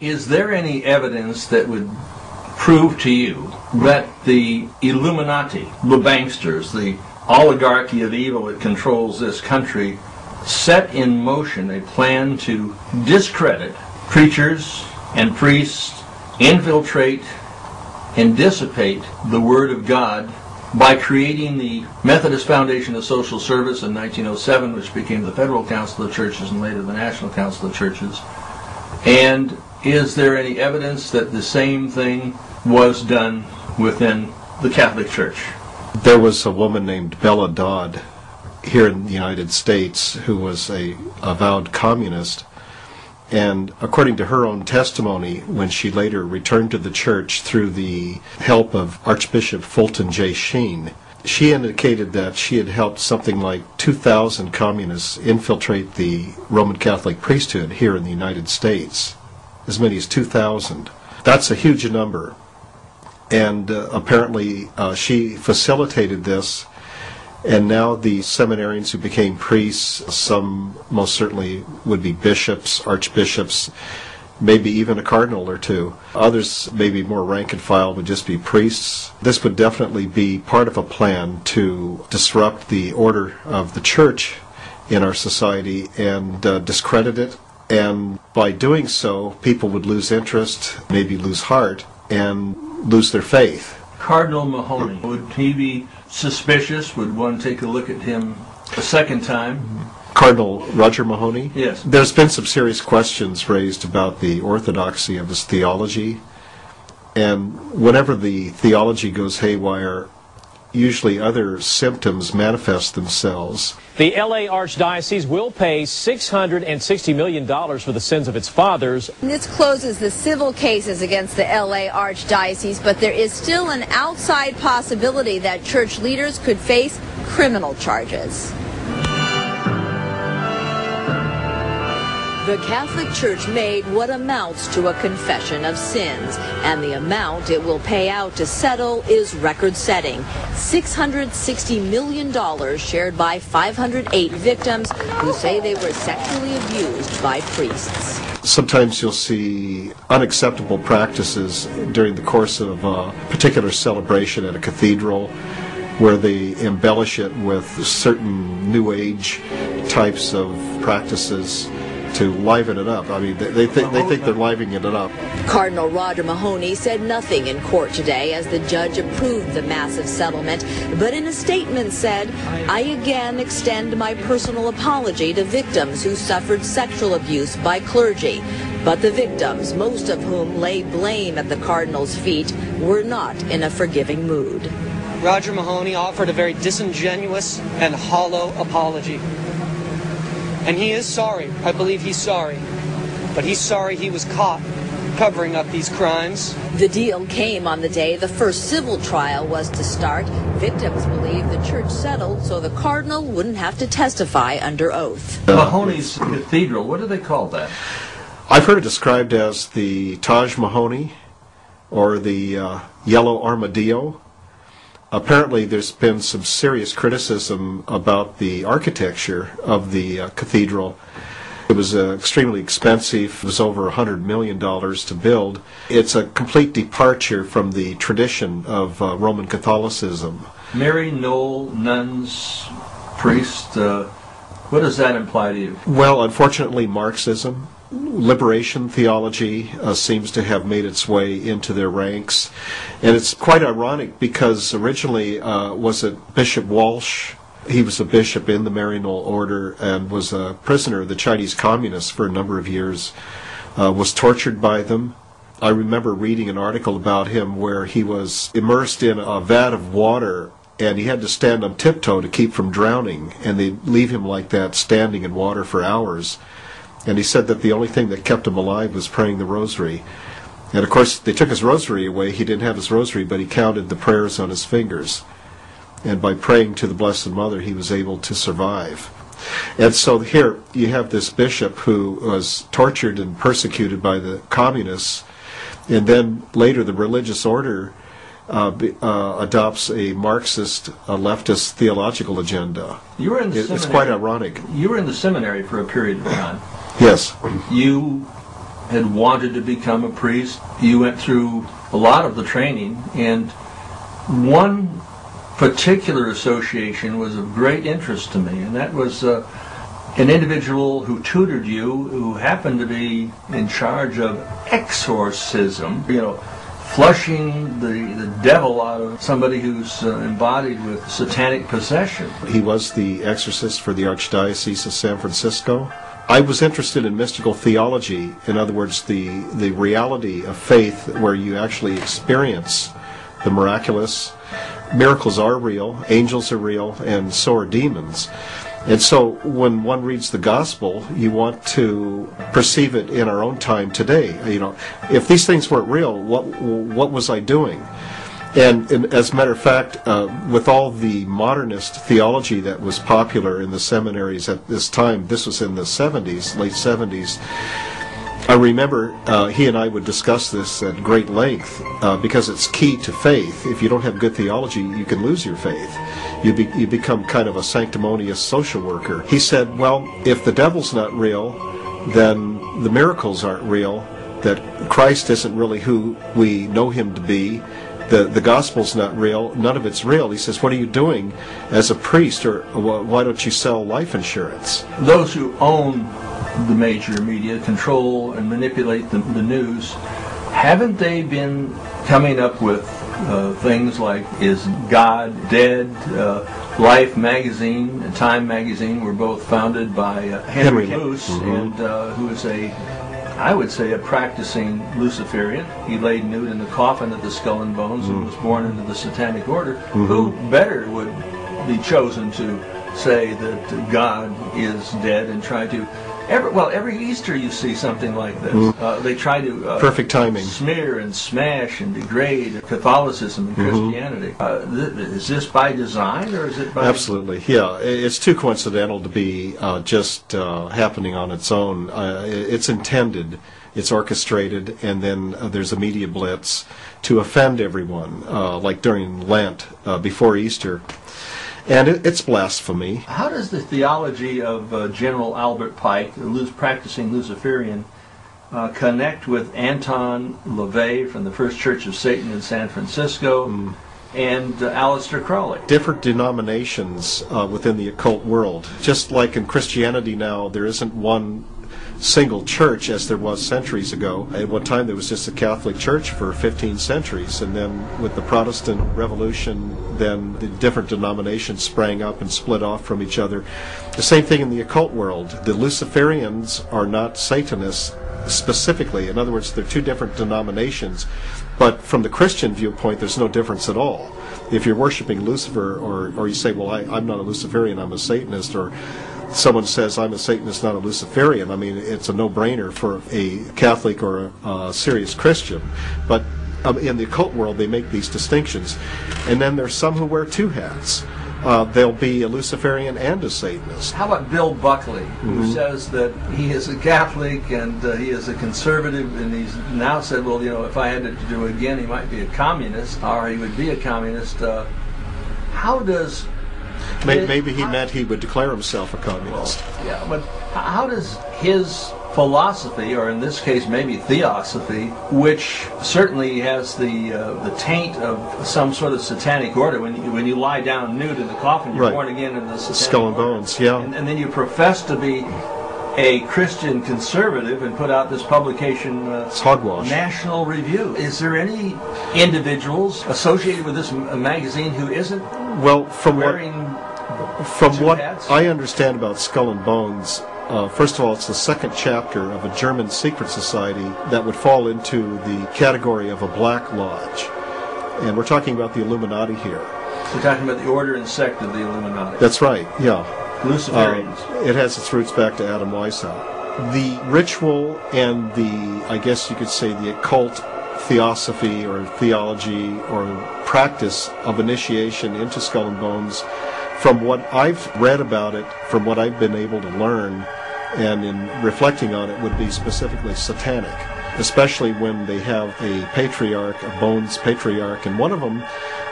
Is there any evidence that would prove to you that the Illuminati, the banksters, the oligarchy of evil that controls this country, set in motion a plan to discredit preachers and priests, infiltrate and dissipate the Word of God by creating the Methodist Foundation of Social Service in 1907, which became the Federal Council of Churches and later the National Council of Churches? And is there any evidence that the same thing was done within the Catholic Church? There was a woman named Bella Dodd here in the United States who was a avowed communist, and according to her own testimony, when she later returned to the church through the help of Archbishop Fulton J. Sheen, she indicated that she had helped something like 2,000 communists infiltrate the Roman Catholic priesthood here in the United States. As many as 2,000. That's a huge number. And apparently she facilitated this, and now the seminarians who became priests, some most certainly would be bishops, archbishops, maybe even a cardinal or two. Others, maybe more rank and file, would just be priests. This would definitely be part of a plan to disrupt the order of the church in our society and discredit it. And by doing so, people would lose interest, maybe lose heart, and lose their faith. Cardinal Mahoney, would he be suspicious? Would one take a look at him a second time? Cardinal Roger Mahoney? Yes. There's been some serious questions raised about the orthodoxy of his theology. And whenever the theology goes haywire, usually other symptoms manifest themselves. The L.A. Archdiocese will pay $660 million for the sins of its fathers. This closes the civil cases against the L.A. Archdiocese, but there is still an outside possibility that church leaders could face criminal charges. The Catholic Church made what amounts to a confession of sins, and the amount it will pay out to settle is record-setting. $660 million shared by 508 victims who say they were sexually abused by priests. Sometimes you'll see unacceptable practices during the course of a particular celebration at a cathedral where they embellish it with certain New Age types of practices to liven it up. I mean, they think they're livening it up. Cardinal Roger Mahoney said nothing in court today as the judge approved the massive settlement, but in a statement said, "I again extend my personal apology to victims who suffered sexual abuse by clergy." But the victims, most of whom lay blame at the Cardinal's feet, were not in a forgiving mood. Roger Mahoney offered a very disingenuous and hollow apology. And he is sorry. I believe he's sorry. But he's sorry he was caught covering up these crimes. The deal came on the day the first civil trial was to start. Victims believe the church settled so the Cardinal wouldn't have to testify under oath. Mahoney's Cathedral, what do they call that? I've heard it described as the Taj Mahoney or the Yellow Armadillo. Apparently there's been some serious criticism about the architecture of the cathedral. It was extremely expensive. It was over $100 million to build. It's a complete departure from the tradition of Roman Catholicism. Mary Knoll, nuns, priests, what does that imply to you? Well, unfortunately, Marxism, liberation theology seems to have made its way into their ranks. And it's quite ironic because originally, was it Bishop Walsh? He was a bishop in the Mary Knoll order and was a prisoner of the Chinese communists for a number of years, was tortured by them. I remember reading an article about him where he was immersed in a vat of water and he had to stand on tiptoe to keep from drowning, and they'd leave him like that standing in water for hours. And he said that the only thing that kept him alive was praying the rosary. And of course, they took his rosary away. He didn't have his rosary, but he counted the prayers on his fingers. And by praying to the Blessed Mother, he was able to survive. And so here you have this bishop who was tortured and persecuted by the communists, and then later the religious order adopts a Marxist, leftist theological agenda. You were in the It's quite ironic. You were in the seminary for a period of time. Yes. You had wanted to become a priest. You went through a lot of the training, and one particular association was of great interest to me, and that was an individual who tutored you, who happened to be in charge of exorcism, flushing the devil out of somebody who's embodied with satanic possession. He was the exorcist for the Archdiocese of San Francisco. I was interested in mystical theology, in other words, the reality of faith where you actually experience the miraculous. Miracles are real, angels are real, and so are demons. And so when one reads the gospel, you want to perceive it in our own time today. If these things weren't real, what was I doing? And as a matter of fact, with all the modernist theology that was popular in the seminaries at this time, this was in the 70s, late 70s, I remember he and I would discuss this at great length because it's key to faith. If you don't have good theology, you can lose your faith. You become kind of a sanctimonious social worker. He said, well, if the devil's not real, then the miracles aren't real, that Christ isn't really who we know him to be, the gospel's not real, none of it's real. He says, what are you doing as a priest, or why don't you sell life insurance? Those who own the major media, control and manipulate the news, haven't they been coming up with things like, is God dead? Life magazine and Time magazine were both founded by Henry Luce, and who is I would say a practicing Luciferian. He laid nude in the coffin of the Skull and Bones and was born into the Satanic Order. Who better would be chosen to say that God is dead and try to... Every Easter you see something like this. They try to perfect timing, smear and smash and degrade Catholicism and Christianity. Is this by design, or is it by... Absolutely, yeah. It's too coincidental to be just happening on its own. It's intended, it's orchestrated, and then there's a media blitz to offend everyone, like during Lent, before Easter. And it's blasphemy. How does the theology of General Albert Pike, the practicing Luciferian, connect with Anton LaVey from the First Church of Satan in San Francisco and Aleister Crowley? Different denominations within the occult world. Just like in Christianity now, there isn't one single church as there was centuries ago. At one time there was just a Catholic Church for 15 centuries, and then with the Protestant Revolution, then the different denominations sprang up and split off from each other. The same thing in the occult world. The Luciferians are not Satanists specifically. In other words, they're two different denominations, but from the Christian viewpoint there's no difference at all. If you're worshiping Lucifer, or you say, well, I'm not a Luciferian, I'm a Satanist, or someone says, I'm a Satanist, not a Luciferian, I mean, it's a no-brainer for a Catholic or a serious Christian. But in the occult world, they make these distinctions. And then there's some who wear two hats. They'll be a Luciferian and a Satanist. How about Bill Buckley, who says that he is a Catholic and he is a conservative, and he's now said, well, if I had to do it again, he might be a communist, or he would be a communist. How does... Maybe he meant he would declare himself a communist. Well, yeah, but how does his philosophy, or in this case maybe theosophy, which certainly has the taint of some sort of satanic order, when you lie down nude in the coffin, you're born again in the satanic Skull and Bones, yeah. And then you profess to be a Christian conservative and put out this publication, it's hogwash. National Review. Is there any individuals associated with this magazine who isn't wearing what hats? I understand about Skull and Bones, first of all, it's the second chapter of a German secret society that would fall into the category of a Black Lodge. And we're talking about the Illuminati here. We're talking about the order and sect of the Illuminati. That's right, yeah. Luciferians. It has its roots back to Adam Weishaupt. The ritual and I guess you could say the occult theosophy or theology or practice of initiation into Skull and Bones, from what I've read about it, from what I've been able to learn, and in reflecting on it, would be specifically satanic, especially when they have a patriarch, a Bones patriarch, and one of them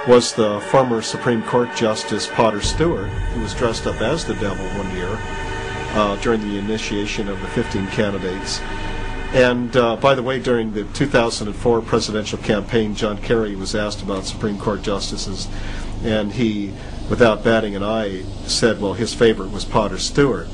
was the former Supreme Court Justice Potter Stewart, who was dressed up as the devil one year during the initiation of the 15 candidates. And by the way, during the 2004 presidential campaign, John Kerry was asked about Supreme Court justices, and he, without batting an eye, said, well, his favorite was Potter Stewart.